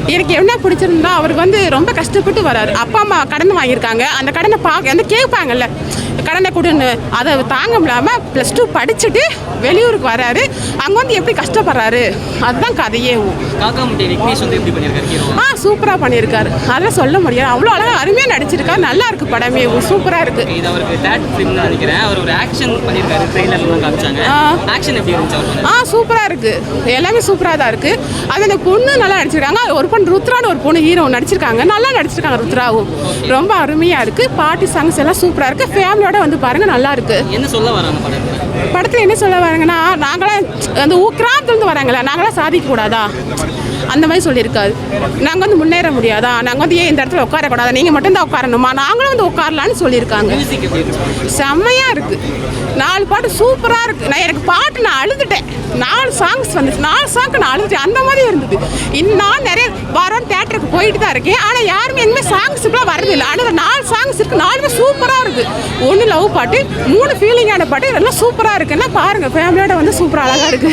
எனக்கு என்ன பிடிச்சிருந்தா அவருக்கு வந்து ரொம்ப கஷ்டப்பட்டு வராரு. அப்பா அம்மா கடன் வாங்கியிருக்காங்க. அந்த கடனை அந்த கேட்பாங்கல்ல கடனை கொடுன்னு அதை தாங்க முடியாமல் +2 படிச்சுட்டு வெளியூருக்கு வராரு. அங்கே வந்து எப்படி கஷ்டப்படுறாரு அதுதான் கதையே. சூப்பராக பண்ணியிருக்காரு. அதெல்லாம் சொல்ல முடியாது. அவ்வளோ அழகாக அருமையாக நடிச்சிருக்காரு. நல்லா இருக்கு படமே. சூப்பராக இருக்கு. சூப்பராக இருக்கு. எல்லாமே சூப்பராக தான் இருக்கு. அது அந்த பொண்ணு நல்லா நடிச்சிருக்காங்க. ஒரு பொண்ணு ருத்ரான்னு ஒரு பொண்ணு ஹீரோ நடிச்சிருக்காங்க. நல்லா நடிச்சிருக்காங்க ருத்ராவும். ரொம்ப அருமையாக இருக்கு. பாட்டி சாங்ஸ் எல்லாம் சூப்பராக இருக்கு. ஃபேமிலியோட வந்து பாருங்க நல்லா இருக்கு. என்ன சொல்ல வராங்க படத்தில் என்ன சொல்ல வராங்கன்னா நாங்களாம் அந்த கிராமத்துலேருந்து வராங்களா நாங்களாம் சாதிக்கக்கூடாதா அந்த மாதிரி சொல்லியிருக்காரு. நாங்கள் வந்து முன்னேற முடியாதா, நாங்கள் வந்து ஏன் இந்த இடத்துல உட்காரக்கூடாதா, நீங்கள் மட்டும்தான் உட்காரணுமா, நாங்களும் வந்து உட்காரலான்னு சொல்லியிருக்காங்க. செம்மையாக இருக்குது. 4 பாட்டு சூப்பராக இருக்குது. எனக்கு பாட்டு நான் அழுதுட்டேன். 4 சாங்ஸ் வந்துச்சு. 4 சாங்க்கு நான் அழுதுட்டேன். அந்த மாதிரி இருந்தது. இன்னும் நிறைய வாரம் தேட்டருக்கு போயிட்டு தான் இருக்கேன். ஆனால் யாருமே எங்கேயுமே சாங்ஸுக்குலாம் வரதில்லை. ஆனால் 4 சாங்ஸ் இருக்குது. 4மே சூப்பராக இருக்குது. 1 லவ் பாட்டு, 3 ஃபீலிங்கான பாட்டு, இதெல்லாம் சூப்பராக இருக்குன்னா பாருங்கள். ஃபேமிலியோட வந்து சூப்பராக அழகாக இருக்குது.